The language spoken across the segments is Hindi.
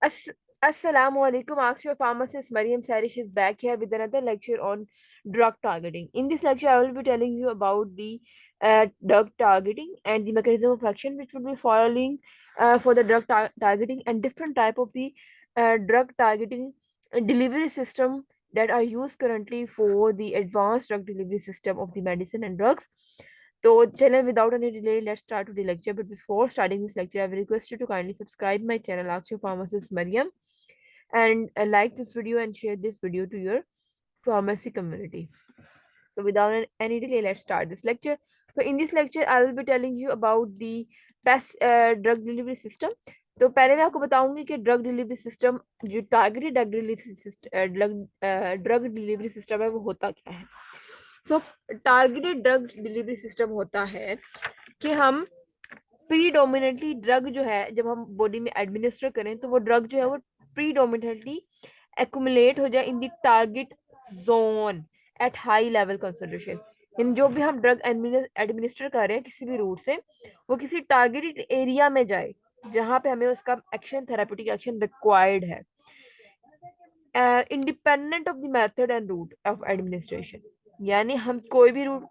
As- Assalamu alaikum. Ask your pharmacist Mariam Sarish is back here with another lecture on drug targeting. In this lecture, I will be telling you about the drug targeting and the mechanism of action which will be following for the targeting and different type of the drug targeting delivery system that are used currently for the advanced drug delivery system of the medicine and drugs. So, channel without any delay, let's start with the lecture. But before starting this lecture, I will request you to kindly subscribe my channel, Ask Your Pharmacist Mariam, and like this video and share this video to your pharmacy community. So, without any delay, let's start this lecture. So, in this lecture, I will be telling you about the best drug delivery system. तो पहले मैं आपको बताऊंगी कि ड्रग डिलीवरी सिस्टम जो टारगेटेड ड्रग डिलीवरी सिस्टम है वो होता क्या है। सो टारगेटेड ड्रग डिलीवरी सिस्टम होता है कि हम प्रीडोमिनेटली ड्रग जो है जब हम बॉडी में एडमिनिस्टर करें तो वो ड्रग जो है वो प्रीडोमिनेटली एक्युमुलेट हो जाए in the target zone at high level concentration. इन जो भी हम ड्रग एडमिनिस्टर कर रहे हैं किसी भी रूट से वो किसी टारगेटेड एरिया में जाए जहां पे हमें उसका एक्शन थेरापेटिक एक्शन रिक्वायर्ड है independent of the method and route of administration. यानी हम कोई भी रूट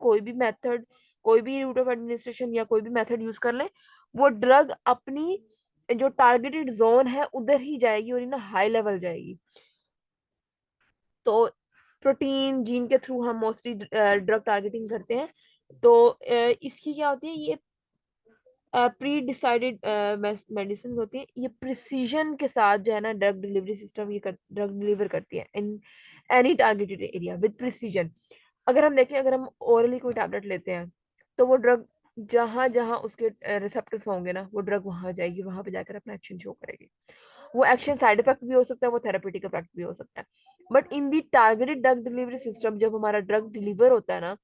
ऑफ एडमिनिस्ट्रेशन या कोई भी मेथड यूज कर लें वो ड्रग अपनी जो टारगेटेड जोन है उधर ही जाएगी और इन हाई लेवल जाएगी। तो प्रोटीन जीन के थ्रू हम मोस्टली ड्रग टारगेटिंग करते हैं। तो इसकी क्या होती है ये प्री डिसाइडेड मेडिसिन होती है ये प्रिसीजन के साथ जो है ना ड्रग डिलीवरी सिस्टम ये ड्रग डिलीवर करती है in any targeted area with precision. अगर हम देखें अगर हम ओरली कोई टैबलेट लेते हैं तो वो ड्रग जहां जहां उसके रिसेप्टर्स होंगे ना वो ड्रग वहां जाएगी वहां पे जाकर अपना एक्शन शो करेगी। वो एक्शन साइड इफेक्ट भी हो सकता है वो थेरापेटिक इफेक्ट भी हो सकता है। But in the targeted drug delivery system जब हमारा ड्रग डिलीवर होता है ना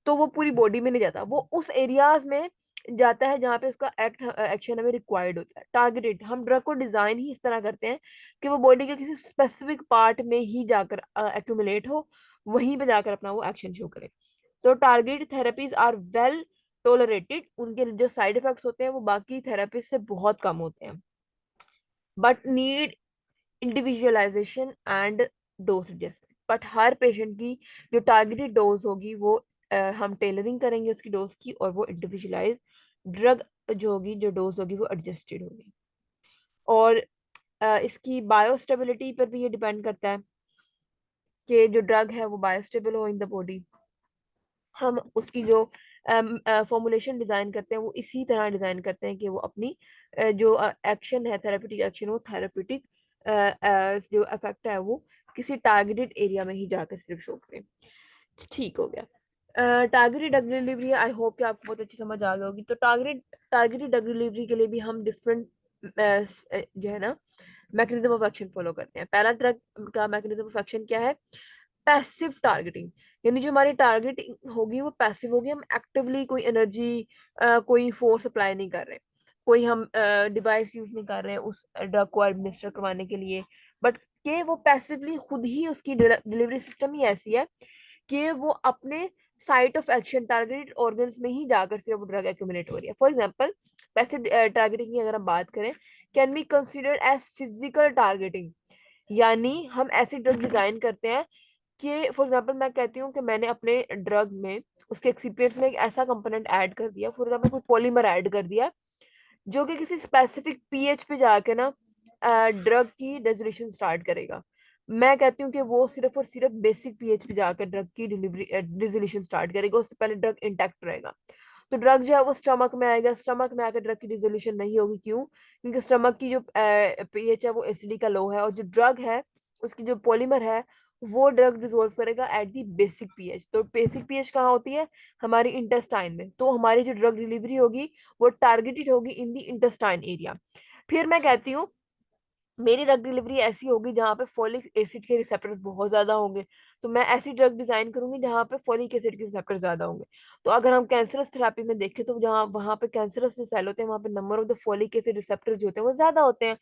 तो वो पूरी बॉडी में नहीं जाता वो उस एरियाज में जाता है जहाँ पे उसका एक्शन हमें रिक्वायर्ड होता है। टारगेटेड हम ड्रग को डिजाइन ही इस तरह करते हैं कि वो बॉडी के किसी स्पेसिफिक पार्ट में ही जाकर एक्यूमुलेट हो वहीं पे जाकर अपना वो एक्शन शो करे। तो targeted therapies are well tolerated उनके जो साइड इफेक्ट्स होते हैं वो बाकी थेरेपीज से बहुत कम होते हैं but need individualisation and dose adjustment. But her patient की जो टारगेटेड डोज होगी वो हम टेलरिंग करेंगे उसकी डोज की और वो इंडिविजुअलाइज ड्रग जो होगी जो डोज होगी वो एडजस्टेड होगी। और इसकी बायोस्टेबिलिटी पर भी ये डिपेंड करता है कि जो ड्रग है वो बायोस्टेबल हो इन द बॉडी। हम उसकी जो फॉर्मुलेशन डिजाइन करते हैं वो इसी तरह डिजाइन करते हैं कि वो अपनी जो एक्शन है थेरेपेटिक एक्शन वो थेरेपेटिक जो इफेक्ट है वो किसी टारगेटेड एरिया में ही जाकर सिर्फ शो करें। ठीक हो गया। Targeted drug delivery I hope कि आपको बहुत अच्छी समझ आ गई होगी। तो टारगेटेड ड्रग डिलीवरी के लिए भी हम डिफरेंट जो है ना मैकेनिज्म ऑफ एक्शन फॉलो करते हैं। पहला ड्रग का मैकेनिज्म ऑफ एक्शन क्या है? Passive targeting. यानी जो हमारी टारगेटिंग होगी वो पैसिव होगी। हम एक्टिवली कोई एनर्जी कोई फोर्स अप्लाई नहीं कर रहे कोई हम डिवाइस यूज नहीं कर रहे हैं उस ड्रग को एडमिनिस्टर करवाने के लिए बट के वो पैसिवली खुद ही उसकी डिलीवरी सिस्टम ही ऐसी है कि वो अपने site of action targeted organs में ही जाकर सिर्फ वो ड्रग एक्यूमुलेट हो रही है। फॉर एग्जांपल पैसिव टारगेटिंग की अगर हम बात करें can be considered as physical targeting. यानी हम ऐसी ड्रग डिजाइन करते हैं कि फॉर एग्जांपल मैं कहती हूँ कि मैंने अपने ड्रग में उसके एक्सिपिएंट्स में एक ऐसा कंपोनेंट ऐड कर दिया फॉर एग्जांपल कोई पॉलीमर ऐड कर दिया जो कि किसी स्पेसिफिक पीएच पे जाके ना ड्रग की रेजोल्यूशन स्टार्ट करेगा। मैं कहती हूँ कि वो सिर्फ और सिर्फ बेसिक पीएच पे जाकर ड्रग की डिलीवरी रेजोल्यूशन स्टार्ट करेगा उससे पहले ड्रग इंटैक्ट रहेगा। तो ड्रग जो है वो स्टमक में आएगा स्टमक में आकर ड्रग की डिसोल्यूशन नहीं होगी क्यों? क्योंकि स्टमक की जो पीएच है वो एसिडी का लो है और जो ड्रग है उसकी जो पॉलीमर है वो ड्रग डिसोल्व करेगा एट दी बेसिक पीएच। तो बेसिक पीएच कहाँ होती है? हमारी इंटेस्टाइन में। तो हमारी जो ड्रग डिलीवरी होगी वो टारगेटेड होगी इन दी इंटेस्टाइन एरिया। फिर मैं कहती हूँ मेरी ड्रग डिलीवरी ऐसी होगी जहाँ पे फोलिक एसिड के रिसेप्टर्स बहुत ज्यादा होंगे। तो मैं ऐसी ड्रग डिजाइन करूंगी जहाँ पे फोलिक एसिड के रिसेप्टर ज्यादा होंगे। तो अगर हम कैंसरस थेरेपी में देखें तो जहाँ वहाँ पे कैंसरस जो सेल होते हैं वहाँ पे number of the folic acid receptors जो होते हैं वो ज्यादा होते हैं।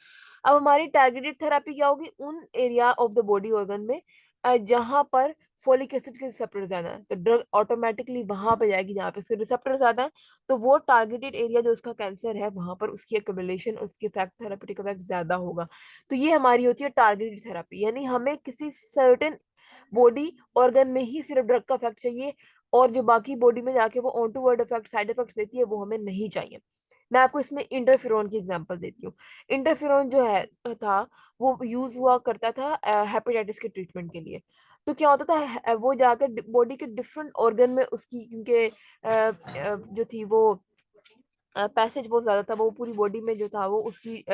अब हमारी टारगेटेड थेरेपी क्या होगी उन area of the body organ में जहाँ पर फोलिक एसिड के रिसेप्टर ज्यादा है, तो ड्रग ऑटोमेटिकली वहां पे जाएगी जहाँ पे उसके रिसेप्टर ज्यादा है, तो वो टारगेटेड एरिया जो उसका कैंसर है वहां पर उसकी एक्युमुलेशन, उसकी इफेक्ट, थेरापेटिक इफेक्ट ज्यादा होगा। तो ये हमारी होती है टारगेटेड थेरापी, यानी हमें किसी सर्टेन बॉडी ऑर्गन में ही सिर्फ ड्रग का इफेक्ट चाहिए, और जो बाकी बॉडी में जाके वो untoward effect, side effect देती है, वो हमें नहीं चाहिए। मैं आपको इसमें इंटरफेरॉन की एग्जांपल देती हूँ। इंटरफेरॉन जो है था, वो यूज हुआ करता था हेपेटाइटिस के ट्रीटमेंट के लिए। तो क्या होता था, वो जाकर बॉडी के डिफरेंट ऑर्गन में उसकी, क्योंकि जो थी वो पैसेज बहुत ज्यादा था, वो पूरी बॉडी में जो था वो उसकी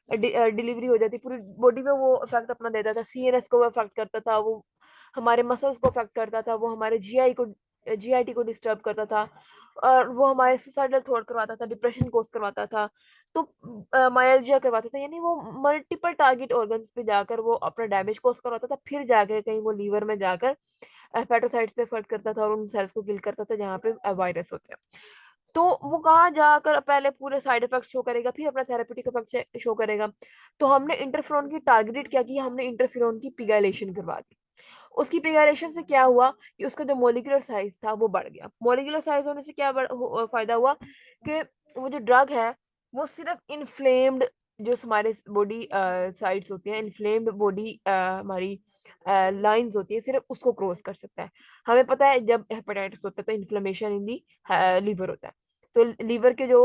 डिलीवरी हो जाती, पूरी बॉडी में वो इफेक्ट अपना देता था, सीएनएस को वो इफेक्ट करता था, वो हमारे मसल्स को इफेक्ट करता था, वो हमारे जीआईटी को डिस्टर्ब करता था, और वो हमारे सुसाइडल थॉट करवाता था, डिप्रेशन कोज करवाता था, तो मायल्जिया करवाता था, यानी वो मल्टीपल टारगेट ऑर्गन्स पे जाकर वो अपना डैमेज कोज करवाता था, फिर जाकर कहीं वो लीवर में जाकर हेपेटोसाइट्स पे इफेक्ट करता था और उन सेल्स को किल करता था जहाँ पे वायरस होते हैं। तो वो कहाँ जाकर पहले पूरे साइड इफेक्ट शो करेगा, फिर अपना थेरेपेटिक इफेक्ट शो करेगा। तो हमने इंटरफेरॉन की टारगेटेड क्या किया, हमने इंटरफेरॉन की पिगाइलेशन करवा दी। उसकी पिगाइलेशन से क्या हुआ कि उसका जो मोलिकुलर साइज था वो बढ़ गया। मोलिकुलर साइज होने से क्या फायदा हुआ कि वो जो ड्रग है वो सिर्फ इन्फ्लेम्ड, जो हमारे बॉडी साइड्स होती हैं, इन्फ्लेम्ड बॉडी हमारी लाइंस होती है, सिर्फ उसको क्रॉस कर सकता है। हमें पता है जब हेपेटाइटिस होता है तो इन्फ्लेमेशन इन दी लीवर होता है, तो लीवर के जो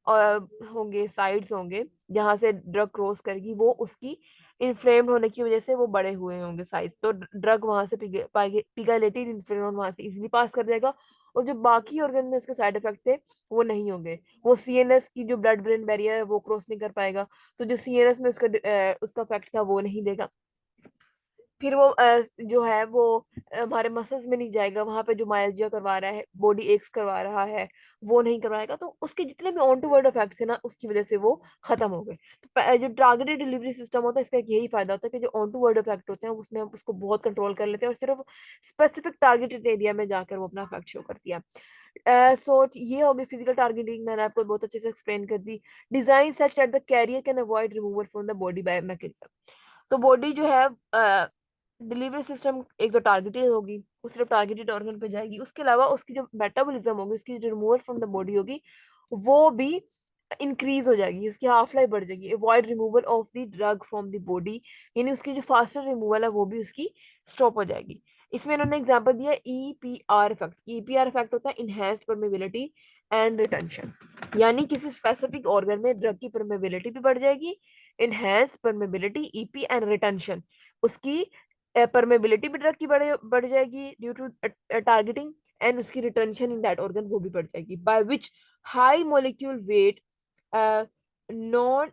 होंगे, साइड्स होंगे जहां से ड्रग क्रॉस करेगी, वो उसकी इन्फ्लेम्ड होने की वजह से वो बड़े हुए होंगे साइज, तो ड्रग वहां से पिगाइलेटेड इंफ्लेमेशन वहां से इजीली पास कर जाएगा, और जो बाकी ऑर्गन में उसके साइड इफेक्ट थे वो नहीं होंगे। वो सीएनएस की जो ब्लड ब्रेन बैरियर है वो क्रॉस नहीं कर पाएगा, तो जो सीएनएस में उसका इफेक्ट था वो नहीं देगा। फिर वो जो है वो हमारे मसल्स में नहीं जाएगा, वहां पे जो मायल्जिया करवा रहा है, बॉडी एक्स करवा रहा है, वो नहीं करवाएगा, तो उसके जितने भी ऑन टू वर्ड इफेक्ट थे ना, उसकी वजह से वो खत्म हो गए। तो जो टारगेटेड डिलीवरी सिस्टम होता है, इसका एक यही फायदा होता है कि जो ऑन टू वर्ड इफेक्ट होते हैं उसमें हम उसको बहुत कंट्रोल कर लेते हैं, और सिर्फ स्पेसिफिक टारगेटेड एरिया में जाकर वो अपना इफेक्ट शो करती है। सो ये हो गई फिजिकल टारगेटिंग, मैंने आपको बहुत अच्छे से एक्सप्लेन कर दी। Design such that the carrier can avoid removal from the body by mechanism. तो बॉडी जो है डिलीवरी सिस्टम एक तो टारगेटेड होगी, वो सिर्फ टारगेटेड ऑर्गन पे जाएगी, उसके अलावा उसकी जो मेटाबॉलिज्म होगी, उसकी जो रिमूवल फ्रॉम द बॉडी होगी, वो भी इंक्रीज हो जाएगी, उसकी हाफ लाइफ बढ़ जाएगी। Avoid removal of the drug from the body, यानी उसकी जो फास्टर रिमूवल है वो भी उसकी स्टॉप हो जाएगी। इसमें इन्होंने एग्जांपल दिया ईपीआर इफेक्ट। ईपीआर इफेक्ट होता है इनहेंस परमेबिलिटी एंड रिटेंशन, यानी किसी स्पेसिफिक ऑर्गन में ड्रग की परमेबिलिटी भी बढ़ जाएगी, enhance permeability EP and retention, उसकी परमेबिलिटी भी ड्रग की बढ़ जाएगी ड्यू टू टारगेटिंग, एंड उसकी रिटेंशन इन दैट ऑर्गन वो भी बढ़ जाएगी, by which high molecule weight non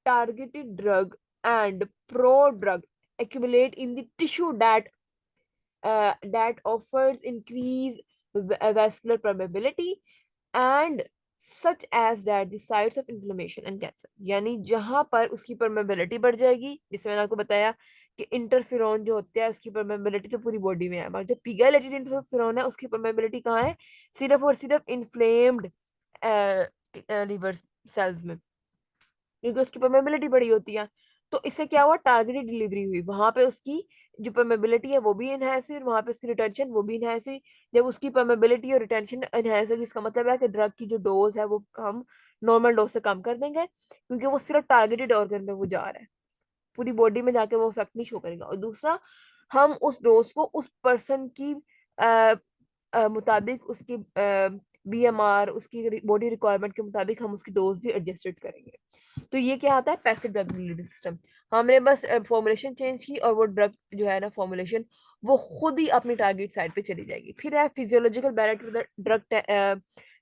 targeted drug and pro drug accumulate in the tissue that offers increased vascular permeability and such as that the sites of inflammation and cancer, यानी जहां पर उसकी परमेबिलिटी बढ़ जाएगी, जिसमें मैंने आपको बताया कि इंटरफेरॉन जो होता है उसकी परमेबिलिटी तो पूरी बॉडी में है, मगर जो पिगाइलेटेड इंटरफेरॉन है उसकी परमेबिलिटी कहाँ है, सिर्फ और सिर्फ इन्फ्लेम्ड लिवर सेल्स में, क्योंकि उसकी परमेबिलिटी बड़ी होती है। तो इससे क्या हुआ, टारगेटेड डिलीवरी हुई, वहां पे उसकी जो परमेबिलिटी है वो भी इनहेंस हुई, और वहां पे उसकी रिटेंशन वो भी इनहेंस हुई। जब उसकी परमेबिलिटी और रिटेंशन इनहेंस होगी, इसका मतलब है कि ड्रग की जो डोज है वो हम नॉर्मल डोज से कम कर देंगे, क्योंकि वो सिर्फ टारगेटेड ऑर्गन पे वो जा रहा है, पूरी बॉडी में जाके वो इफेक्ट नहीं शो करेगा। और दूसरा, हम उस डोज को उस पर्सन की मुताबिक, उसकी बीएमआर, उसकी बॉडी रिक्वायरमेंट के मुताबिक हम उसकी डोज भी एडजस्टेड करेंगे। तो ये क्या आता है, पैसिव ड्रग डिलीवरी सिस्टम। हमने बस फॉर्मुलेशन चेंज की और वो ड्रग जो है ना फॉर्मुलेशन, वो खुद ही अपनी टारगेट साइड पे चली जाएगी। फिर है physiological barrier to the drug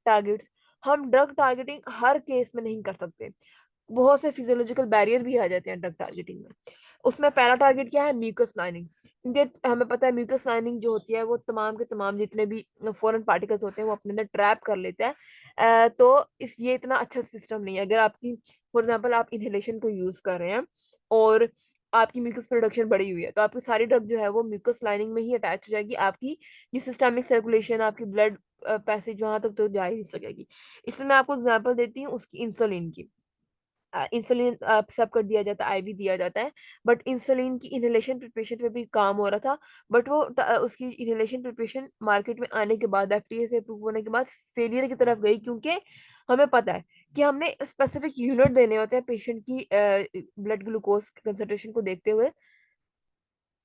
targets. हम ड्रग टारगेटिंग हर केस में नहीं कर सकते, बहुत से फिजियोलॉजिकल बैरियर भी आ जाते हैं ड्रग टारगेटिंग में। उसमें पहला टारगेट क्या है, म्यूकस लाइनिंग, क्योंकि हमें पता है म्यूकस लाइनिंग जो होती है वो तमाम के तमाम जितने भी फॉरेन पार्टिकल्स होते हैं वो अपने अंदर ट्रैप कर लेते हैं। तो इस ये इतना अच्छा सिस्टम नहीं है। अगर आपकी फॉर एग्जांपल आप इनहेलेशन को यूज कर रहे हैं और आपकी म्यूकस प्रोडक्शन बढ़ी हुई है, तो आपकी सारी ड्रग जो है वो म्यूकस लाइनिंग में ही अटैच हो जाएगी, आपकी जो सिस्टमिक सर्कुलेशन, आपकी ब्लड पैसेज वहां तक तो जा ही नहीं सकेगी। इसमें मैं आपको एग्जांपल देती हूँ उसकी इंसुलिन की। इंसुलिन सब कर दिया जाता है, आईवी दिया जाता है, बट इंसुलिन की इनहेलेशन प्रिपरेशन पे भी काम हो रहा था। बट वो उसकी इनहेलेशन प्रिपरेशन मार्केट में आने के बाद, एफडीए से अप्रूव होने के बाद फेलियर की तरफ गई, क्योंकि हमें पता है कि हमने स्पेसिफिक यूनिट देने होते हैं पेशेंट की ब्लड ग्लूकोज कंसंट्रेशन को देखते हुए।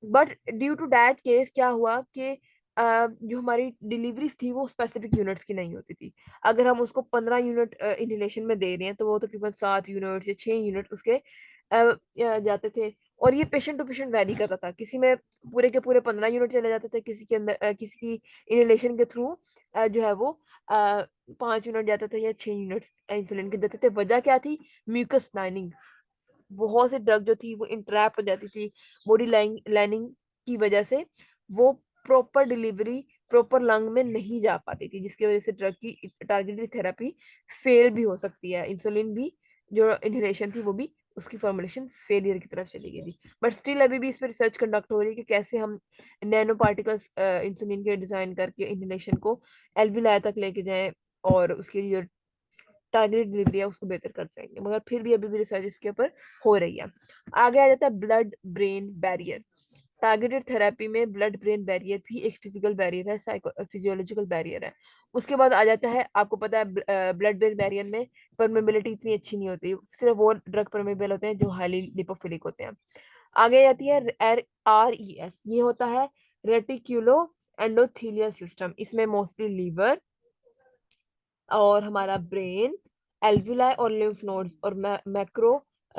But due to that case क्या हुआ कि जो हमारी डिलीवरीज थी वो स्पेसिफिक यूनिट्स की नहीं होती थी। अगर हम उसको 15 यूनिट इनहेलेशन में दे रहे हैं तो वो तकरीबन 7 यूनिट या 6 यूनिट उसके जाते थे। और ये पेशेंट टू पेशेंट वेरी करता था, किसी में पूरे के पूरे 15 यूनिट चले जाते थे, किसी के अंदर किसी की इनहेलेशन के थ्रू जो है वो 5 यूनिट जाते थे या 6 यूनिट इंसुलिन के देते थे। वजह क्या थी? Mucus lining. बहुत से ड्रग जो थी वो इंट्रैप हो जाती थी बॉडी लाइनिंग की वजह से, वो प्रॉपर डिलीवरी प्रॉपर लंग में नहीं जा पाती थी, जिसकी वजह से ड्रग की टारगेटेड थेरेपी फेल भी हो सकती है। इंसुलिन भी जो इनहेलेशन थी वो भी उसकी फॉर्मुलेशन फेलियर की तरफ चली गई थी। बट स्टिल अभी भी इस पर रिसर्च कंडक्ट हो रही है कि कैसे हम नैनो पार्टिकल्स इंसुलिन के डिजाइन करके इनहेलेशन को एल्विलाय तक लेके जाएं और उसकी जो टारगेटेड डिलीवरी है उसको बेहतर कर सकेंगे। मगर फिर भी अभी भी रिसर्च इसके ऊपर हो रही है। आगे आ जाता है blood brain barrier. Targeted therapy में ब्लड ब्रेन बैरियर भी एक फिजिकल बैरियर है, फिजियोलॉजिकल बैरियर है। उसके बाद आ जाता है, आपको पता है ब्लड ब्रेन बैरियर में परमेबिलिटी इतनी अच्छी नहीं होती, सिर्फ वो ड्रग परमेबल होते हैं जो हाईली लिपोफिलिक होते हैं। आगे आती है RES, ये होता है रेटिक्यूलो एंडोथेलियल सिस्टम। इसमें मोस्टली लीवर और हमारा ब्रेन, एल्विलाई और लिम्फ नोड्स और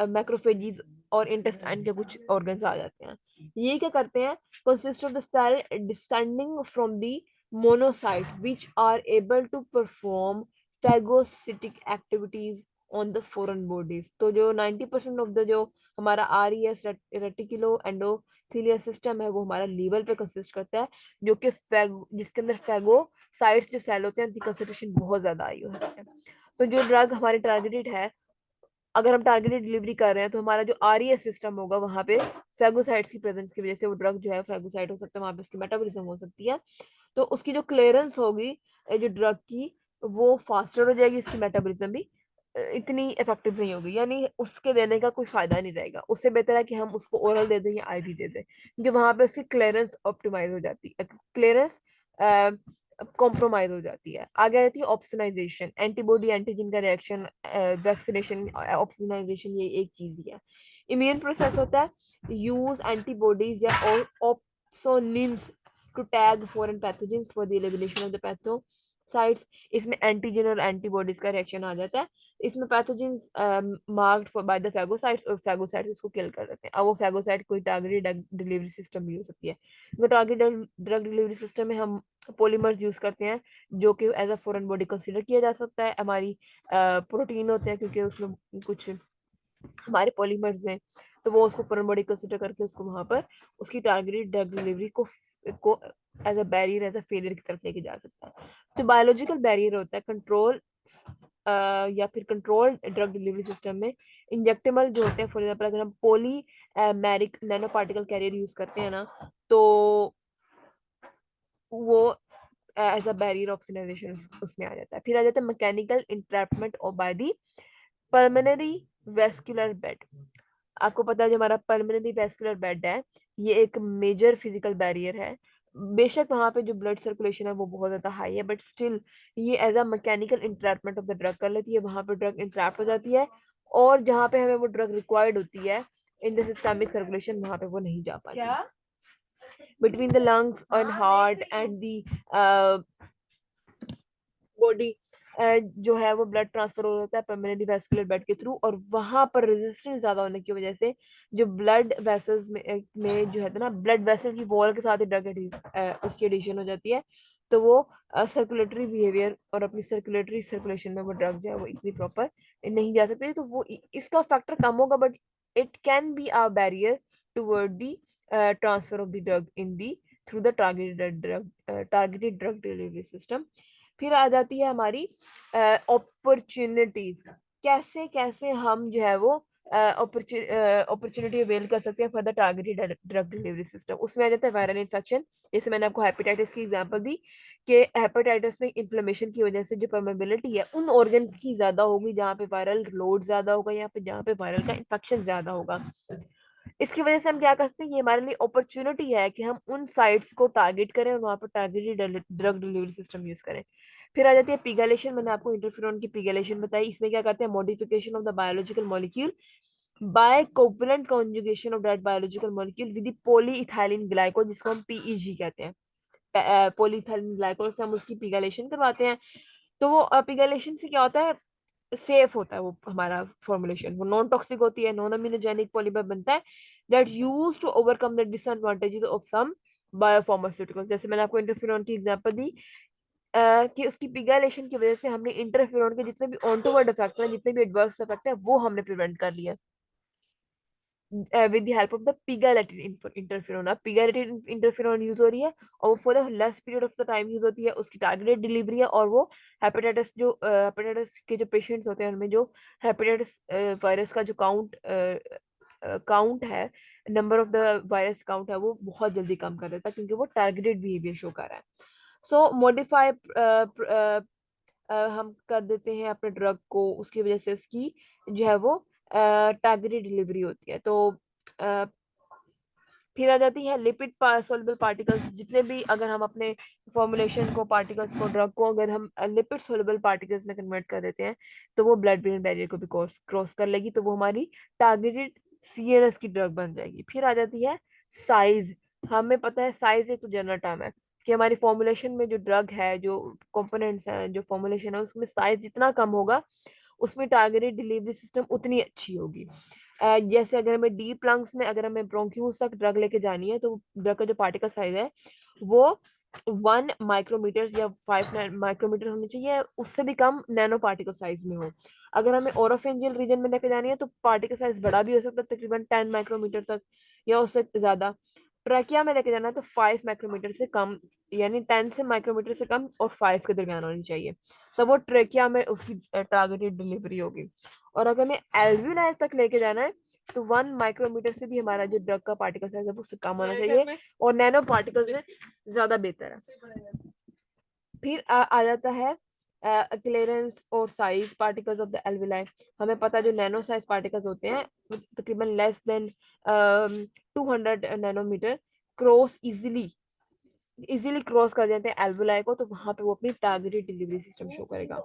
मैक्रोफेजीज और इंटेस्टाइन के कुछ ऑर्गन्स आ जाते हैं। ये क्या करते हैं? Consist of the cell descending from the monocyte which are able to perform phagocytic activities on the foreign bodies. तो जो 90% ऑफ द जो हमारा RES रेटिकुलो एंडोथेलियल सिस्टम है वो हमारा लीवर पे कंसिस्ट करता है, जो कि जिसके अंदर फैगो साइड्स जो सेल होते हैं उनकी कंसंट्रेशन बहुत ज्यादा आई होती है। तो जो ड्रग हमारी टारगेटेड है, अगर हम टारगेटेड डिलीवरी कर रहे हैं तो हमारा जो RES सिस्टम होगा वहां पे फैगोसाइट्स की प्रेजेंस की वजह से वो ड्रग जो है फैगोसाइट हो सकता है, वहां पे उसकी मेटाबॉलिज्म हो सकती है। तो उसकी जो क्लियरेंस होगी जो ड्रग की, वो फास्टर हो जाएगी, उसकी मेटाबॉलिज्म भी इतनी इफेक्टिव नहीं होगी, यानी उसके देने का कोई फायदा नहीं रहेगा। उससे बेहतर है कि हम उसको ओरल दे दें या IV दे दें, क्योंकि वहां पे उसकी क्लियरेंस ऑप्टिमाइज हो जाती है, क्लियरेंस कॉम्प्रोमाइज हो जाती है। आगे आती है ऑप्सनाइजेशन, एंटीबॉडी एंटीजन का रिएक्शन, वैक्सीनेशन, ऑप्सनाइजेशन, ये एक चीज ही है। इम्यून प्रोसेस होता है यूज एंटीबॉडीज या opsonins to tag foreign pathogens for the elimination of the phagocytes. इसमें एंटीजन और एंटीबॉडीज का रिएक्शन आ जाता है। इसमें pathogens marked by the phagocytes और फैगोसाइट्स उसको किल कर देते हैं। अब वो फैगोसाइट कोई टारगेटेड डिलीवरी सिस्टम भी हो सकती है। तो टारगेटेड ड्रग डिलीवरी सिस्टम में हम पॉलीमर्स यूज करते हैं, जो कि as a foreign body consider किया जा सकता है। हमारी प्रोटीन होते हैं क्योंकि उसमें कुछ हमारे पॉलीमर्स हैं, तो वो उसको फॉरेन बॉडी कंसीडर करके उसको वहां पर उसकी टारगेटेड ड्रग डिलीवरी को as a barrier, as a failure की तरफ लेके जा सकता है। तो बायोलॉजिकल बैरियर होता है कंट्रोल या फिर कंट्रोल ड्रग डिलीवरी सिस्टम में इंजेक्टेबल जो होते हैं। फॉर एग्जाम्पल अगर हम polymeric nanoparticle carrier use करते हैं ना, तो वो एज अ बैरियर ऑक्सीडाइजेशन उसमें आ जाता है। फिर आ जाता है मैकेनिकल इंट्रैपमेंट और by the pulmonary vascular bed. आपको पता है जो हमारा पल्मोनरी वेस्कुलर बेड है, ये एक मेजर फिजिकल बैरियर है। बेशक वहां पे जो ब्लड सर्कुलेशन है वो बहुत ज्यादा हाई है, बट स्टिल ये as a mechanical entrapment of the drug कर लेती है, वहां पे ड्रग इंट्रैप हो जाती है। और जहाँ पे हमें वो ड्रग रिक्वायर्ड होती है इन द सिस्टमिक सर्कुलेशन, वहां पे वो नहीं जा पाती। Between the lungs and heart and the body जो है वो ब्लड ट्रांसफर हो जाता है पल्मोनरी वेस्कुलर बेड के थ्रू, और वहां पर रेजिस्टेंस ज्यादा होने की वजह से जो ब्लड वेसल्स में जो है ना, ब्लड वेसल की वॉल के साथ ही ड्रग उसकी एडिशन हो जाती है। तो वो सर्कुलेटरी बिहेवियर और अपनी सर्कुलेटरी सर्कुलेशन में वो ड्रग जो है वो इतनी प्रॉपर नहीं जा सकती, तो वो इसका फैक्टर कम होगा, but it can be a barrier toward the transfer of the drug in the through the targeted drug delivery system. फिर आ जाती है हमारी अपॉर्चुनिटीज, कैसे कैसे हम जो है वो अपॉर्चुनिटी अवेल कर सकते हैं for the targeted drug delivery system. उसमें आ जाता है वायरल इन्फेक्शन, जैसे मैंने आपको हेपेटाइटिस की एग्जांपल दी कि हेपेटाइटिस में इन्फ्लेमेशन की वजह से जो परमेबिलिटी है उन ऑर्गन की ज्यादा होगी जहाँ पे वायरल लोड ज्यादा होगा या फिर जहाँ पे वायरल का इन्फेक्शन ज्यादा होगा। इसकी वजह से हम क्या कर सकते हैं, ये हमारे लिए अपॉर्चुनिटी है कि हम उन साइट्स को टारगेट करें और वहां पर targeted drug delivery system use करें। फिर आ जाती है पिगलेशन। मैंने आपको इंटरफेरॉन की पिगलेशन बताई। इसमें क्या करते हैं, modification of the biological molecule by covalent conjugation of that biological molecule with polyethylene glycol, जिसको हम पीईजी कहते हैं। पॉलीइथाइलिन ग्लाइकोल से हम उसकी पिगलेशन करवाते हैं। तो वो पिगलेशन से क्या होता है, सेफ होता है वो हमारा फॉर्मुलेशन, वो नॉन टॉक्सिक होती है, नॉन अमीनोजेनिक पॉलीमर बनता है that use to overcome the disadvantages of some biopharmaceuticals. जैसे मैंने आपको इंटरफेरॉन की एग्जांपल दी कि उसकी पिगलेशन की वजह से हमने इंटरफेरॉन के जितने भी ऑनटूवर्ड इफेक्ट है, जितने भी एडवर्स इफेक्ट है, वो हमने प्रिवेंट कर लिया with the help of the pegylated interferon. अब पिगलेटेड इंटरफेरॉन यूज हो रही है और वो for the less period of the time use होती है, उसकी टारगेटेड डिलीवरी है। और वो हेपेटाइटिस के जो पेशेंट्स होते हैं उनमें जो हेपेटाइटिस वायरस का जो काउंट है, number of the virus count है, वो बहुत जल्दी कम कर देता है क्योंकि वो टारगेटेड बिहेवियर शो कर रहा है। सो मॉडिफाई हम कर देते हैं अपने ड्रग को, उसकी वजह से इसकी जो है वो टारगेटेड डिलीवरी होती है। तो अ, फिर आ जाती है लिपिड सोल्युबल पार्टिकल्स। जितने भी अगर हम अपने फॉर्मुलेशन को, पार्टिकल्स को, ड्रग को अगर हम लिपिड सोल्युबल पार्टिकल्स में कन्वर्ट कर देते हैं तो वो ब्लड ब्रेन बैरियर को भी क्रॉस कर लेगी, तो वो हमारी टारगेटेड सीएनएस की ड्रग बन जाएगी। फिर आ जाती है साइज। हमें पता है साइज एक तो जनरल टर्म है कि हमारी फॉर्मुलेशन में जो ड्रग है, जो कंपोनेंट्स हैं, जो फॉर्मुलेशन है, उसमें साइज जितना कम होगा उसमें टारगेटेड डिलीवरी सिस्टम उतनी अच्छी होगी। जैसे अगर हमें डीप लंग्स में, अगर हमें ब्रोंक्यूल्स तक ड्रग लेके जानी है, तो ड्रग का जो पार्टिकल साइज है वो 1 माइक्रोमीटर या 5 माइक्रोमीटर होनी चाहिए, उससे भी कम नैनो पार्टिकल साइज में हो। अगर हमें ओरोफेंजियल रीजन में लेके जानी है तो पार्टिकल साइज बड़ा भी हो सकता है, तकरीबन 10 माइक्रोमीटर तक या उससे ज्यादा। ट्रैकिया में लेके जाना है तो 5 माइक्रोमीटर से कम, यानी 10 से माइक्रोमीटर से कम और 5 के दरमियान होनी चाहिए, तब वो ट्रेकिया में उसकी टारगेटेड डिलीवरी होगी। और अगर हमें एल्व्यूलाइ तक लेके जाना है तो 1 माइक्रोमीटर से भी हमारा जो ड्रग का पार्टिकल साइज है वो उससे कम होना चाहिए, और नैनो पार्टिकल्स में ज्यादा बेहतर है। फिर आ जाता है क्लियरेंस और size particles of the alveoli. हमें पता है जो नैनो साइज पार्टिकल्स होते हैं वो तकरीबन less than 200 nanometre cross easily cross कर जाते हैं एल्वुलाई को, तो वहां पे वो अपनी टारगेटेड डिलीवरी सिस्टम शो करेगा।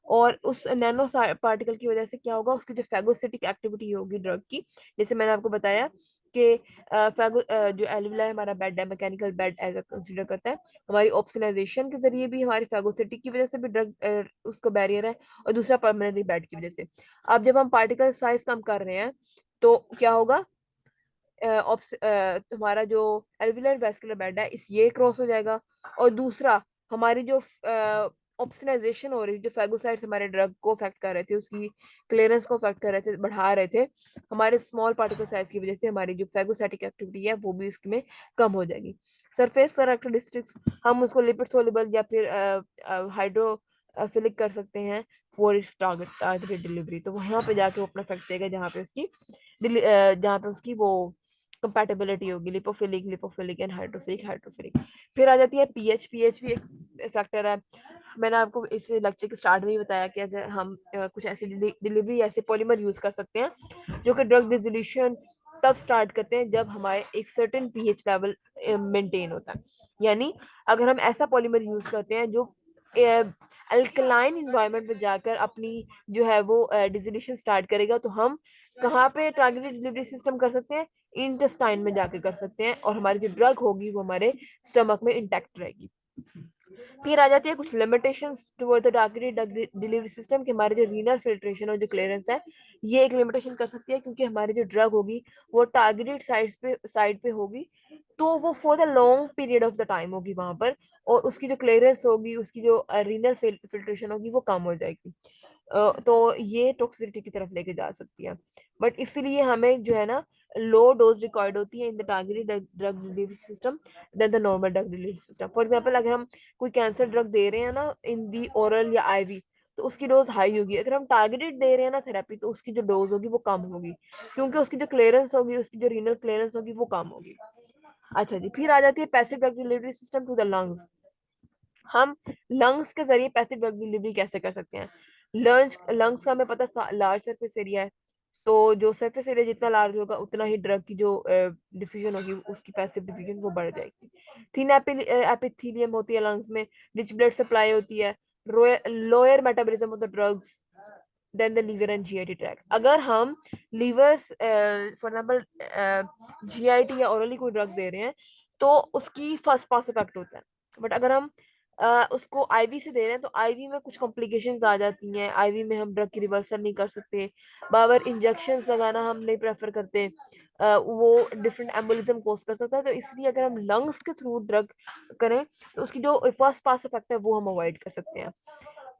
और उस नैनो पार्टिकल की वजह से क्या होगा, उसकी जो फेगोसिटिक एक्टिविटी होगी ड्रग की, जैसे मैंने आपको बताया कि जो एल्वुलाई हमारा बेड है, मैकेनिकल बेड एज कंसीडर करता है, हमारी ऑप्सोनाइजेशन के जरिए भी, हमारी फेगोसिटिक की वजह से भी ड्रग उसको बैरियर है, और दूसरा परमानेंटली बेड की वजह से। अब जब हम पार्टिकल साइज कम कर रहे हैं तो क्या होगा, हमारा जो एल्विलर वेस्कुलर बेड है इस ये क्रॉस हो जाएगा, और दूसरा हमारी जो ऑप्सनाइजेशन हो रही थी, जो फेगोसाइट्स हमारे ड्रग को अफेक्ट कर रहे थे, उसकी क्लियरेंस को अफेक्ट कर रहे थे, बढ़ा रहे थे, हमारे स्मॉल पार्टिकल साइज की वजह से हमारी जो फेगोसाइटिक एक्टिविटी है वो भी इसमें कम हो जाएगी। सरफेस कैरेक्टरिस्टिक्स, हम उसको लिपिड सोल्युबल या फिर हाइड्रोफिलिक कर सकते हैं फॉर इट्स टारगेटेड डिलीवरी। तो वहां पे जाके वो अपना इफेक्ट देगा जहाँ पे उसकी वो कंपैटिबिलिटी होगी, लिपोफिलिक लिपोफिलिक एंड हाइड्रोफिलिक। फिर आ जाती है पीएच। पीएच भी एक फैक्टर है। मैंने आपको इस लेक्चर के स्टार्ट में ही बताया कि अगर हम कुछ ऐसी डिलीवरी ऐसे पॉलीमर यूज कर सकते हैं जो कि ड्रग डिसोल्यूशन तब स्टार्ट करते हैं जब हमारे एक सर्टेन पीएच लेवल मेंटेन होता है। यानी अगर हम ऐसा पॉलीमर यूज करते हैं जो अल्कलाइन इन्वायरमेंट में जाकर अपनी जो है वो डिसोल्यूशन स्टार्ट करेगा, तो हम कहाँ पे टारगेटेड डिलीवरी सिस्टम कर सकते हैं, इंटेस्टाइन में जाके कर सकते हैं, और हमारी जो ड्रग होगी वो हमारे स्टमक में इंटैक्ट रहेगी। फिर आ जाती है कुछ limitations toward the targeted delivery system, कि हमारे जो रीनल फिल्ट्रेशन और जो क्लियरेंस है ये एक लिमिटेशन कर सकती है, क्योंकि हमारी जो ड्रग होगी वो टारगेटेड साइड पे होगी, तो वो for the long period of the time होगी वहां पर, और उसकी जो क्लियरेंस होगी, उसकी जो रीनल फिल्ट्रेशन होगी वो कम हो जाएगी। तो ये टॉक्सिसिटी की तरफ लेके जा सकती है। बट इसलिए हमें जो है ना लो डोज रिक्वायर्ड होती है in the targeted drug delivery system than the normal drug delivery system. For example अगर हम कोई कैंसर ड्रग दे रहे हैं ना इन दी ओरल या आईवी, तो उसकी डोज हाई होगी। अगर हम टारगेटेड दे रहे हैं ना थेरेपी, तो उसकी जो डोज होगी वो कम होगी, क्योंकि उसकी जो क्लियरेंस होगी, उसकी जो रीनल क्लियरेंस होगी वो कम होगी। अच्छा जी, फिर आ जाती है passive drug delivery system to the lungs. हम लंग्स के जरिए पैसिव ड्रग डिलीवरी कैसे कर सकते हैं? लंग्स का हमें पता लार्ज सरफेस एरिया है, तो जो सरफेस एरिया जितना लार्ज होगा उतना ही ड्रग की जो डिफ्यूजन होगी, उसकी पैसिव डिफ्यूजन वो बढ़ जाएगी। थिन एपिथेलियम होती है लंग्स में, रिच ब्लड सप्लाई होती है, lower metabolism of the drugs than the liver and GIT tract. अगर हम लीवर फॉर एग्जाम्पल जीआईटी या ओरली कोई ड्रग दे रहे हैं, तो उसकी फर्स्ट पास इफेक्ट होता है। बट अगर हम उसको आईवी से दे रहे हैं, तो आईवी में कुछ कॉम्प्लिकेशंस आ जाती हैं। आईवी में हम ड्रग की रिवर्सल नहीं कर सकते, बार बार इंजेक्शंस लगाना हम नहीं प्रेफर करते, वो डिफरेंट एम्बोलिज्म कोज कर सकता है। तो इसलिए अगर हम लंग्स के थ्रू ड्रग करें, तो उसकी जो फर्स्ट पास इफेक्ट है वो हम अवॉइड कर सकते हैं।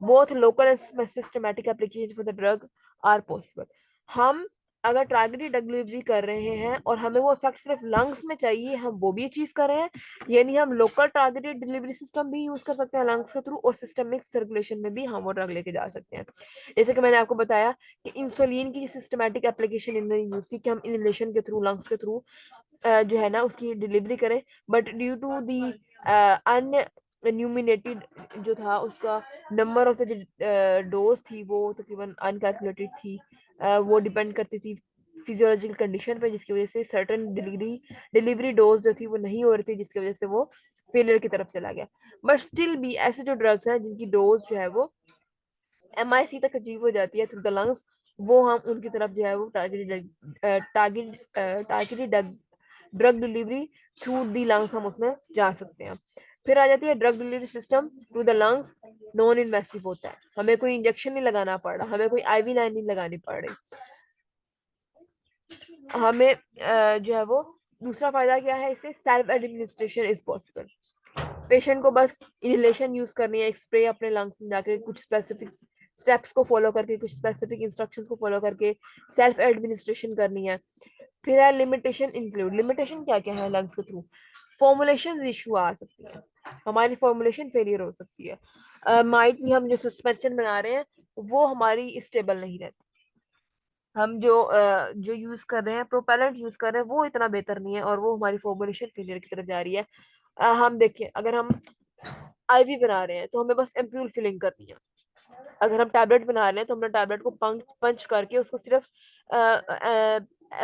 both local and systematic application for the drug are possible। हम अगर टारगेटेड ड्रग डिलीवरी कर रहे हैं और हमें वो इफेक्ट सिर्फ लंग्स में चाहिए, हम वो भी अचीव कर रहे हैं, यानी हम लोकल टारगेटेड डिलीवरी सिस्टम भी यूज कर सकते हैं लंग्स के थ्रू, और सिस्टमिक सर्कुलेशन में भी हम वो ड्रग लेके जा सकते हैं। जैसे कि मैंने आपको बताया कि इंसुलिन की सिस्टमेटिक एप्लीकेशन इन्होंने यूज की, कि हम इनहेलेशन के थ्रू, लंग्स के थ्रू जो है ना उसकी डिलीवरी करें। बट ड्यू टू दी अनन्यूमिनेटेड जो था, उसका नंबर ऑफ द डोज थी वो तकरीबन अनकैलकुलेटेड थी। वो डिपेंड करती थी फिजियोलॉजिकल कंडीशन पे, जिसकी वजह से सर्टन डिलीवरी डोज जो थी वो नहीं हो रही थी, जिसकी वजह से वो फेलियर की तरफ चला गया। बट स्टिल भी ऐसे जो ड्रग्स हैं जिनकी डोज जो है वो MIC तक अचीव हो जाती है थ्रू द लंग्स, वो हम उनकी तरफ जो है वो targeted drug delivery through the lungs हम उसमें जा सकते हैं। फिर आ जाती है drug delivery system through the lungs. Non invasive होता है, हमें कोई इंजेक्शन नहीं लगाना पड़ रहा, हमें कोई आईवी लाइन नहीं लगानी पड़ रही। हमें जो है वो दूसरा फायदा क्या है, इससे self administration is possible. Patient को बस इनहेलेशन यूज करनी है, एक स्प्रे अपने लंग्स में जाके कुछ स्पेसिफिक स्टेप्स को फॉलो करके, कुछ स्पेसिफिक इंस्ट्रक्शंस को फॉलो करके सेल्फ एडमिनिस्ट्रेशन करनी है। फिर है लिमिटेशन इंक्लूड। लिमिटेशन क्या क्या है लंग्स के थ्रू? फॉर्मुलेशन इशू आ सकती है, हमारी फॉर्मुलेशन फेलियर हो सकती है। माइट भी हम जो सस्पेंशन बना रहे हैं वो हमारी स्टेबल नहीं रहती, हम जो यूज कर रहे हैं, प्रोपेलेंट यूज कर रहे हैं, वो इतना बेहतर नहीं है, और वो हमारी फॉर्मुलेशन फेलियर की तरफ जा रही है। हम देखिए, अगर हम आईवी बना रहे हैं तो हमें बस एम्प्यूल फिलिंग करनी है। अगर हम टैबलेट बना रहे हैं तो हमने टैबलेट को पंच पंच करके उसको सिर्फ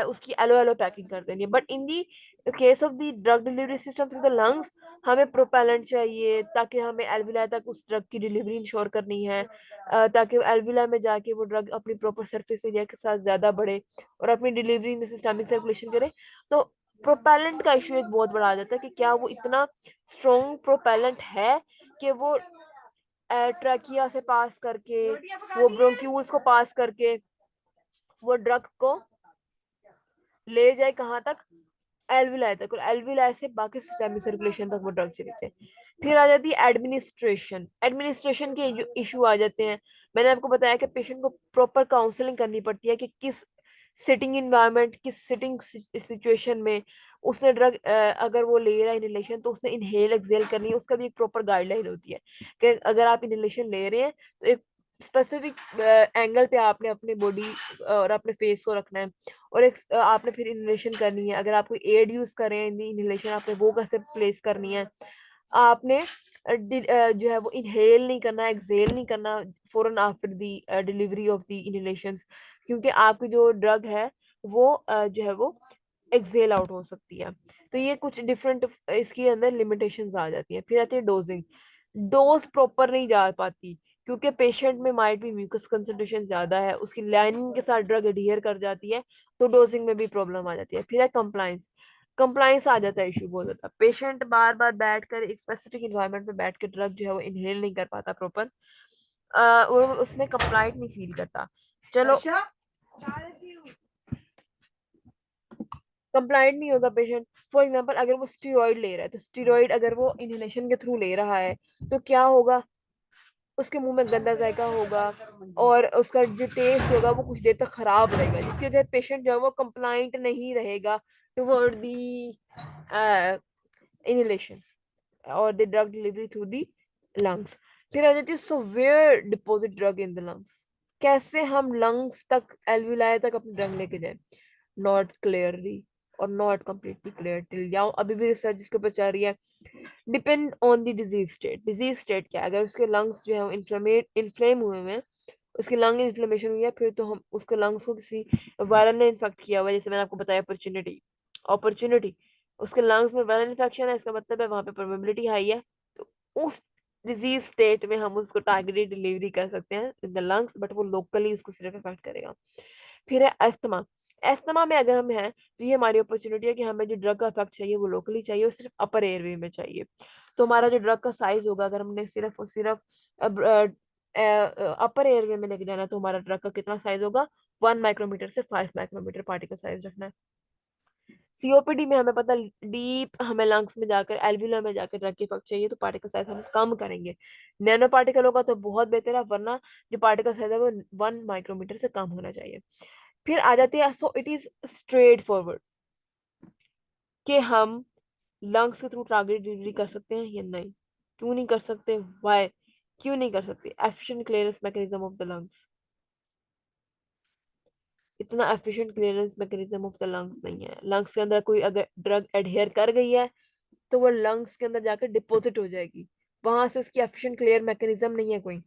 उसकी एलो एलो पैकिंग कर देनी है। But in the case of the drug delivery system through the lungs, हमें प्रोपेलेंट चाहिए, ताकि हमें एल्विला तक उस ड्रग की डिलीवरी इंश्योर करनी है, ताकि एल्विला में जाके वो ड्रग अपनी प्रॉपर सरफेस एरिया के साथ ज्यादा बढ़े और अपनी डिलीवरी इन सिस्टमिक सर्कुलेशन करे। तो प्रोपेलेंट का इशू एक बहुत बड़ा आ जाता है कि क्या वो इतना स्ट्रॉन्ग प्रोपेलेंट है कि वो ट्रकिया से पास करके, वो ब्रोंक्यूल्स को पास करके वो ड्रग को ले जाए कहाँ तक, एल्विलाय तक, और एल्विलाय से बाकी सिस्टमिक सर्कुलेशन तक वो ड्रग चली जाए। फिर आ जाती है एडमिनिस्ट्रेशन। एडमिनिस्ट्रेशन के इशू आ जाते हैं। मैंने आपको बताया कि पेशेंट को प्रॉपर काउंसलिंग करनी पड़ती है कि किस सिटिंग इन्वायरमेंट, किस सिटिंग सिचुएशन में उसने ड्रग, अगर वो ले रहा है इनहेलेशन, तो उसने इनहेल एक्सेल करनी है, उसका भी एक प्रॉपर गाइडलाइन होती है कि अगर आप इनहेलेशन ले रहे हैं तो एक स्पेसिफिक एंगल पे आपने अपने बॉडी और अपने फेस को रखना है, और एक आपने फिर इनहेलेशन करनी है। अगर आप कोई एड यूज कर रहे हैं इनहेलेशन, आपने वो कैसे प्लेस करनी है। आपने जो है वो इनहेल नहीं करना, एक्सेल नहीं करना फॉरन after the delivery of the inhalations, क्योंकि आपकी जो ड्रग है वो जो है वो एक्सेल आउट हो सकती है। तो ये कुछ डिफरेंट इसके अंदर लिमिटेशंस आ जाती है। फिर आती है डोजिंग। डोज प्रॉपर नहीं जा पाती, क्योंकि पेशेंट में माइट भी म्यूकस कंसंट्रेशन ज्यादा है, उसकी लाइनिंग के साथ ड्रग एडहियर कर जाती है, तो डोजिंग में भी प्रॉब्लम आ जाती है। फिर है कंप्लाइंस। कंप्लाइंस आ जाता है इशू बहुत ज्यादा, पेशेंट बार बार बैठ कर एक स्पेसिफिक इन्वायरमेंट में बैठ कर ड्रग जो है वो इनहेल नहीं कर पाता प्रॉपर, और उसमें कंप्लाइंट नहीं फील करता। चलो, कंप्लाइंट नहीं होगा पेशेंट। फॉर एग्जाम्पल, अगर वो स्टीरॉइड ले रहा है, तो स्टीरॉइड अगर वो इनहेलेशन के थ्रू ले रहा है, तो क्या होगा, उसके मुंह में गंदा जायका होगा, और उसका जो टेस्ट होगा वो कुछ देर तक खराब रहेगा, जिसकी वजह से पेशेंट जो है वो कंप्लाइंट नहीं रहेगा टुवर्ड दी इनहेलेशन और the drug delivery through the lungs. फिर आ जाती है, so where deposit drug in the lungs, कैसे हम लंग्स तक एल्विलाई तक अपनी ड्रग लेके जाए, नॉट क्लियरली और not completely clear till now, अभी भी रिसर्च इसके ऊपर चल रही है। Depend on the disease state, disease state क्या है, अगर उसके लंग्स जो है इन्फ्लेम हुए हुए हैं, उसकी लंग इन्फ्लेमेशन हुई है, फिर तो हम उसके लंग्स को किसी वायरल ने इन्फेक्ट किया हुआ है, जैसे मैंने आपको बताया अपॉर्चुनिटी, अपॉर्चुनिटी उसके लंग्स में वायरल इन्फेक्शन है, इसका मतलब है वहां पे प्रोबेबिलिटी हाई है। तो उस डिजीज स्टेट में हम उसको टारगेटेड डिलीवरी कर सकते हैं इन द लंग्स, बट वो लोकली उसको सिर्फ इफेक्ट करेगा। फिर है अस्थमा, अस्थमा में अगर हम हैं तो ये हमारी अपॉर्चुनिटी है कि हमें जो ड्रग का इफेक्ट चाहिए वो लोकली चाहिए और सिर्फ अपर एयरवे में चाहिए। तो हमारा जो ड्रग का साइज होगा, अगर हमने सिर्फ और सिर्फ अपर एयरवे में लेके जाना है, तो हमारा ड्रग का कितना साइज होगा, 1 माइक्रोमीटर से 5 माइक्रोमीटर पार्टिकल साइज रखना है। सीओपीडी में हमें पता, डीप हमें लंग्स में जाकर एल्वियुलर में जाकर ड्रग की इफेक्ट चाहिए, तो पार्टिकल साइज हम कम करेंगे। नैनो पार्टिकल होगा तो बहुत बेहतर है, वरना जो पार्टिकल साइज है वो 1 माइक्रोमीटर से कम होना चाहिए। फिर आ जाती है, so it is straight forward कि हम लंग्स के थ्रू टारगेट डिलीवरी कर सकते हैं या नहीं। क्यों नहीं कर सकते, वाई, क्यों नहीं कर सकते, efficient clearance mechanism of the lungs, इतना efficient clearance mechanism of the lungs नहीं है। लंग्स के अंदर कोई अगर ड्रग एडहेयर कर गई है तो वो लंग्स के अंदर जाकर डिपॉजिट हो जाएगी, वहां से उसकी एफिशिएंट क्लियर मैकेनिज्म नहीं है कोई,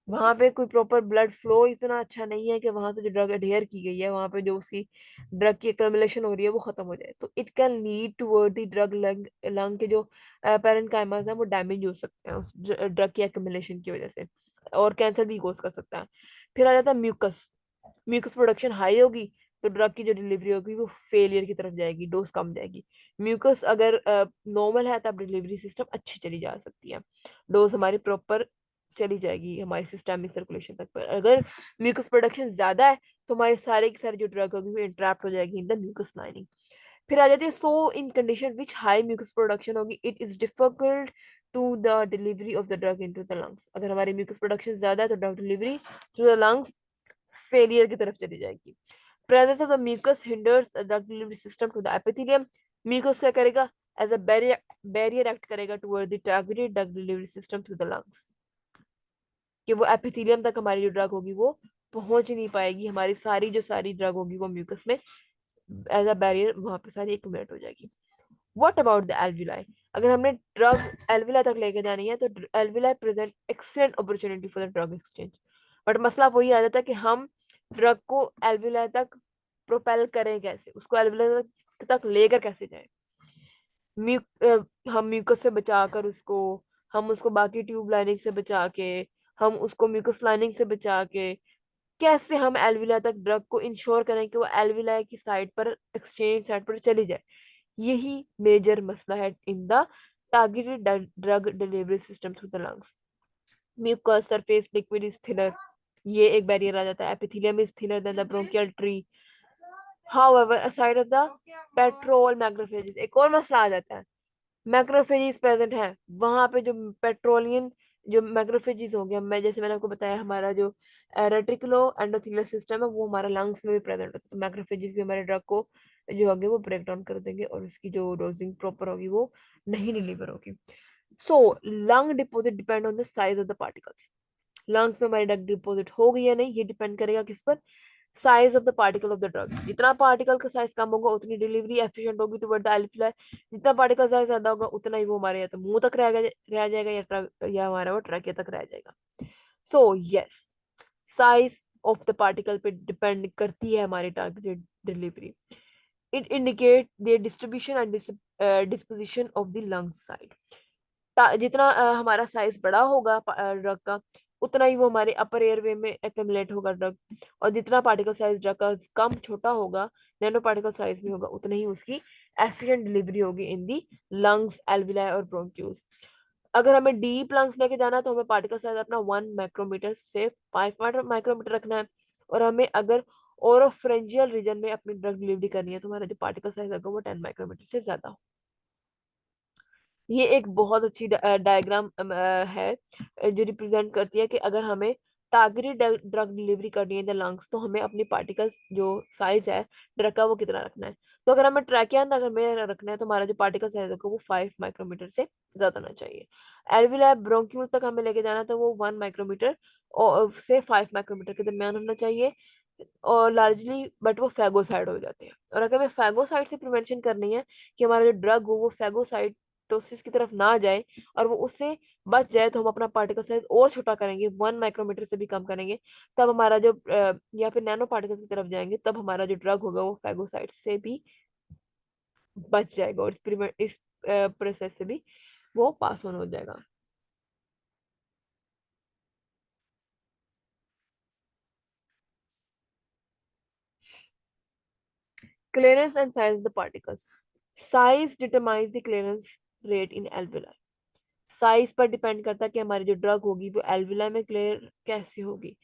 वहां पे कोई प्रॉपर ब्लड फ्लो इतना अच्छा नहीं है कि वहां से जो ड्रग एडहेयर की गई है वहां पे जो उसकी ड्रग की एक्युमुलेशन हो रही है वो खत्म हो जाए, तो it can lead toward the drug lung, lung के जो पैरेन्काइमास है वो डैमेज हो सकते हैं उस ड्रग की एक्युमुलेशन की वजह से, और कैंसर भी कोज कर सकता है। फिर आ जाता है म्यूकस, म्यूकस प्रोडक्शन हाई होगी तो ड्रग की जो डिलीवरी होगी वो फेलियर की तरफ जाएगी, डोज कम जाएगी। म्यूकस अगर नॉर्मल है तब डिलीवरी सिस्टम अच्छी चली जा सकती है, डोज हमारी प्रॉपर चली जाएगी हमारी सिस्टमिक सर्कुलेशन तक। पर अगर म्यूकस प्रोडक्शन ज्यादा है तो हमारे सारे की सारी जो ड्रग होगी वो इंटरप्ट हो जाएगी इन द म्यूकस लाइनिंग। फिर आ जाती है, so in condition which high mucus production होगी it is difficult to the delivery of the drug into the lungs, अगर हमारी म्यूकस प्रोडक्शन ज्यादा है तो drug delivery to the lungs failure की तरफ चली जाएगी। Presence of the mucus hinders drug delivery system to the epithelium, mucus क्या करेगा, as a barrier, barrier act करेगा toward the targeted drug delivery system to the lungs, कि वो एपिथेलियम तक हमारी जो ड्रग होगी वो पहुंच नहीं पाएगी, हमारी सारी जो सारी ड्रग होगी वो म्यूकस में एज अ बैरियर वहां पे सारी एक्यूमुलेट हो जाएगी। व्हाट अबाउट द एल्विलाई, अगर हमने ड्रग एल्विलाई तक लेके जानी है तो alveoli present excellent opportunity for the drug exchange, but मसला वही आ जाता है कि हम ड्रग को एल्विलाई तक प्रोपेल करें कैसे, उसको एल्विलाई तक लेकर कैसे जाएं। हम म्यूकस से बचाकर उसको, हम उसको बाकी ट्यूब लाइनिंग से बचा के, हम उसको म्यूकस लाइनिंग से बचा के, कैसे हम एल्विला तक ड्रग को इंश्योर करें कि वो एल्विला की साइड पर, एक्सचेंज साइड पर चली जाए। यही मेजर मसला है in the targeted drug delivery system through the lungs. Mucus surface liquid is thinner, ये एक बैरियर आ जाता है। Epithelium is thinner than the bronchial tree, however aside of the patrol macrophages, एक और मसला आ जाता है, मैक्रोफेजेस प्रेजेंट है वहां पे, जो पेट्रोलियन जो मैक्रोफेजेस हो गया, मैं जैसे मैंने आपको बताया हमारा जो रेटिकुलो एंडोथेलियल सिस्टम है वो हमारा लंग्स में भी प्रेजेंट होता है, तो मैक्रोफेजेस भी हमारे ड्रग को जो होंगे वो ब्रेक डाउन कर देंगे और उसकी जो डोजिंग प्रॉपर होगी वो नहीं डिलीवर होगी। So lung deposit depend on the size of the particles, lungs में हमारी ड्रग डिपॉजिट हो गई या नहीं ये डिपेंड करेगा किस पर, size of the particle of the drug, जितना पार्टिकल का साइज कम होगा उतनी डिलीवरी एफिशिएंट होगी टुवर्ड द एल्वियोलाई, जितना पार्टिकल साइज ज्यादा होगा उतना ही वो हमारे या तो मुंह तक रह जाएगा या ट्रक या हमारा वो ट्रैकिया तक रह जाएगा। So yes, size of the particle पे डिपेंड करती है हमारी targeted delivery, it indicate the distribution and disposition of the lung side, जितना हमारा साइज बड़ा होगा ड्रग का उतना ही वो हमारे अपर एयरवे में एक्यूमुलेट होगा ड्रग, और जितना पार्टिकल साइज ड्रग का कम छोटा होगा, नैनो पार्टिकल साइज में होगा, उतना ही उसकी एफिशिएंट डिलीवरी होगी इन दी लंग्स, एल्विलाई और ब्रोंक्यूल्स। अगर हमें डीप लंग्स लेके जाना है तो हमें पार्टिकल साइज अपना 1 माइक्रोमीटर से 5 माइक्रोमीटर रखना है, और हमें अगर ओरोफ्रेंजियल रीजन में अपनी ड्रग डिलीवरी करनी है तो हमारा जो पार्टिकल साइज होगा वो 10 माइक्रोमीटर से ज्यादा हो। ये एक बहुत अच्छी डायग्राम है जो रिप्रेजेंट करती है कि अगर हमें टारगेटेड ड्रग डिलीवरी करनी है द लंग्स, तो हमें अपनी पार्टिकल्स जो साइज है ड्रग का वो कितना रखना है। तो अगर हमें ट्रैकिया अंदर में रखना है तो हमारा जो पार्टिकल साइज होगा वो 5 माइक्रोमीटर से ज्यादा होना चाहिए। एल्वियोलाई ब्रोंक्यूल तक हमें लेके जाना तो वो 1 माइक्रोमीटर और से 5 माइक्रोमीटर के दरमियान होना चाहिए। और लार्जली बट वो फैगोसाइड हो जाते हैं। और अगर हमें फैगोसाइड से प्रिवेंशन करनी है कि हमारा जो ड्रग हो वो फैगोसाइटोसिस की तरफ ना जाए और वो उससे बच जाए, तो हम अपना पार्टिकल साइज और छोटा करेंगे, 1 माइक्रोमीटर से भी कम करेंगे। तब हमारा जो या फिर नैनो पार्टिकल्स की तरफ जाएंगे, तब हमारा जो ड्रग होगा वो फैगोसाइट से भी बच जाएगा और इस प्रोसेस से भी वो पास ऑन हो जाएगा। Clearance and size of the particles. Size determines the clearance rate in alveoli. Size पर डिपेंड करता है कि हमारी जो ड्रग होगी वो एल्वियोलाई में क्लियर कैसे होगी।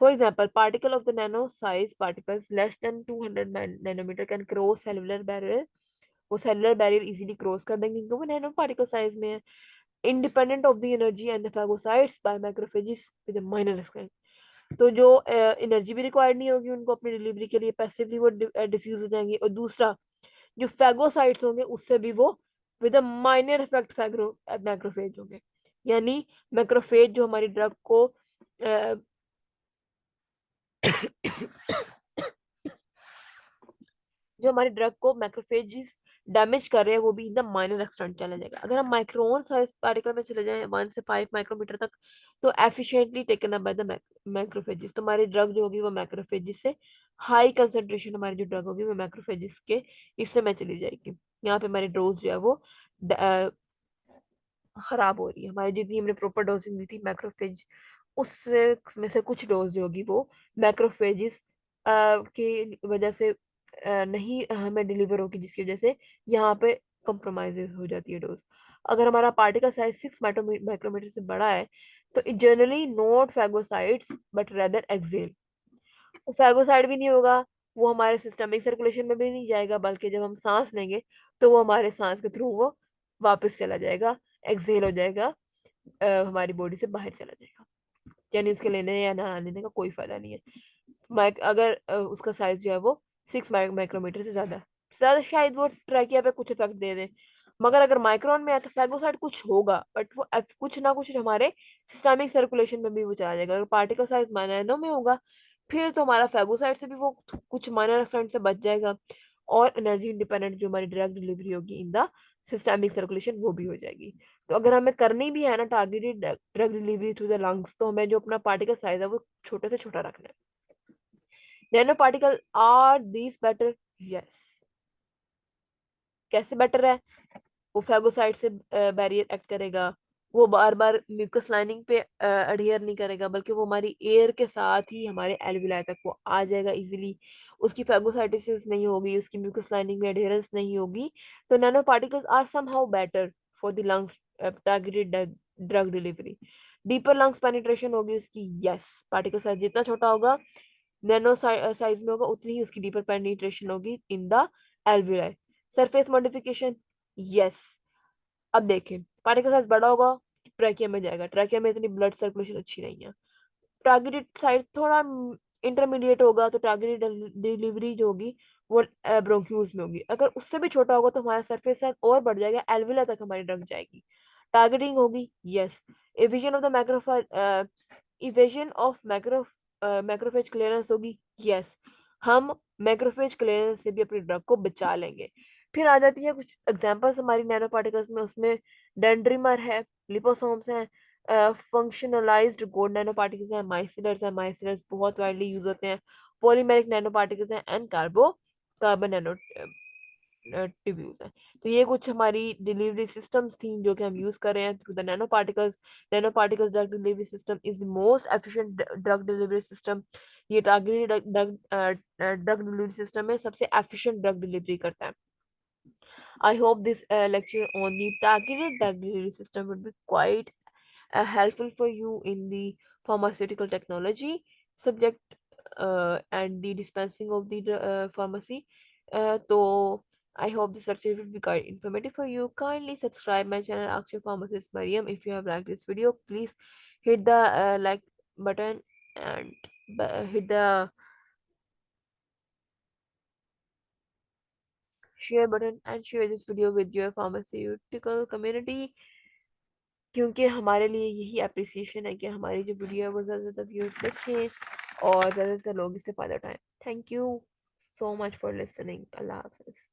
For example, particle of the nano size particles less than 200 nanometre can cross cellular barrier. वो सेलुलर बैरियर इजीली क्रॉस कर देंगे क्योंकि वो नैनो पार्टिकल साइज में है। Independent of the energy and the phagocytes by macrophages with a minor extent. तो जो एनर्जी भी रिक्वायर्ड नहीं होगी उनको अपनी डिलीवरी के लिए, पैसिवली वो डिफ्यूज हो जाएंगे। और दूसरा, जो फैगोसाइट्स होंगे उससे भी वो विद अ माइनर इफेक्ट फैग्रो मैक्रोफेज होंगे। यानी मैक्रोफेज जो हमारी ड्रग को अ, जो हमारी ड्रग को मैक्रोफेजिस डैमेज कर रहे हैं वो भी इन द माइनर एक्सटेंट चला जाएगा। अगर हम माइक्रोन साइज पार्टिकल में चले जाएं 1 से 5 माइक्रोमीटर तक, तो efficiently taken up by the macrophages. तो हमारी ड्रग जो होगी वो मैक्रोफेजिस से हाई कंसेंट्रेशन, हमारी जो ड्रग होगी वो मैक्रोफेजिस के इससे में चली जाएगी। यहाँ पे हमारी डोज जो है वो खराब हो रही है। हमारी जितनी हमने प्रॉपर डोजिंग दी थी मैक्रोफेज, उससे में से कुछ डोज जो होगी वो मैक्रोफेजिस की वजह से नहीं हमें डिलीवर होगी, जिसकी वजह से यहाँ पे कंप्रोमाइज हो जाती है डोज। अगर हमारा पार्टिकल साइज 6 माइक्रोमीटर से बड़ा है तो it generally not phagocytes but rather excel. वो फैगोसाइड भी नहीं होगा, वो हमारे सिस्टमिक सर्कुलेशन में भी नहीं जाएगा, बल्कि जब हम सांस लेंगे तो वो हमारे सांस के थ्रू वो वापस चला जाएगा, एक्सहेल हो जाएगा, हमारी बॉडी से बाहर चला जाएगा। यानी उसके लेने या ना लेने का कोई फायदा नहीं है। माइक अगर उसका साइज जो है वो 6 माइक्रोमीटर से ज्यादा शायद वो ट्रैकिया पे कुछ इफेक्ट दे दे। मगर अगर माइक्रोन में है तो फैगोसाइड कुछ होगा, बट वो कुछ ना कुछ हमारे सिस्टमिक सर्कुलेशन में भी वो चला जाएगा। अगर पार्टिकल साइज नैनो में होगा फिर तो हमारा फैगोसाइड से भी वो कुछ माइनर एक्सटेंट से बच जाएगा। और एनर्जी इंडिपेंडेंट जो हमारी ड्रग डिलीवरी होगी इन द सिस्टमिक सर्कुलेशन वो भी हो जाएगी। तो अगर हमें करनी भी है ना targeted drug delivery through the lungs, तो हमें जो अपना पार्टिकल साइज है वो छोटे से छोटा रखना है। Nanoparticle are these better? Yes. कैसे बेटर है? वो फैगोसाइट से बैरियर एक्ट करेगा, वो बार बार म्यूकस लाइनिंग पे अडहियर नहीं करेगा, बल्कि वो हमारी एयर के साथ ही हमारे एल्विलाई तक वो आ जाएगा इजीली। उसकी फैगोसाइटिस नहीं होगी, उसकी म्यूकस लाइनिंग में अडहियरेंस नहीं होगी। तो nanoparticles are somehow better for the lungs targeted drug delivery. Deeper lungs penetration होगी उसकी, यस। पार्टिकल साइज जितना छोटा होगा नैनो साइज में होगा उतनी ही उसकी डीपर पेनिट्रेशन होगी in the alveoli. Surface modification, yes. अब देखें, पार्टिकल साइज बड़ा होगा, ट्रैकिया में जाएगा, ट्रैकिया में इतनी ब्लड सर्कुलेशन अच्छी नहीं है। टारगेटेड साइज थोड़ा इंटरमीडिएट होगा तो टारगेटेड डिलीवरी जो होगी वो ब्रोंक्यूल्स में होगी। अगर उससे भी छोटा होगा तो हमारा सरफेस साइज और बढ़ जाएगा, एल्विला तक हमारी ड्रग जाएगी। टारगेटिंग होगी, yes. Evasion of the macrophile, evasion of macrophage clearance होगी, यस। हम मैक्रोफेज क्लियरेंस से भी अपनी ड्रग को बचा लेंगे। फिर आ जाती है कुछ एग्जांपल्स हमारी नैनो पार्टिकल्स में, उसमें डेंड्रीमर है, लिपोसोम्स हैं, फंक्शनलाइज्ड गोल्ड नैनो पार्टिकल्स हैं, माइसिलर्स हैं, माइसिलर्स बहुत वाइडली यूज होते हैं, पॉलीमेरिक नैनो पार्टिकल्स हैं, एंड कार्बन नैनो ट्यूब्यूल्स हैं। तो ये कुछ हमारी डिलीवरी सिस्टम्स थी जो कि हम यूज कर रहे हैं through the nano particles. Nano particles drug delivery system is most efficient drug delivery system. ये टारगेटेड ड्रग डिलीवरी सिस्टम में सबसे एफिशिएंट ड्रग डिलीवरी करता है। I hope this lecture on the targeted drug delivery system would be quite helpful for you in the pharmaceutical technology subject and the dispensing of the pharmacy. So I hope this lecture will be quite informative for you. Kindly subscribe my channel Akshay Pharmacist Mariam. If you have liked this video, please hit the like button and hit the share button and share this video with your pharmaceutical community, क्योंकि हमारे लिए यही अप्रिसिएशन है कि हमारी जो वीडियो है वो ज़्यादा से ज़्यादा व्यूज देखें और ज़्यादा से ज़्यादा लोग इससे फ़ायदा उठाएं। Thank you so much for listening. अल्लाह हाफिज़।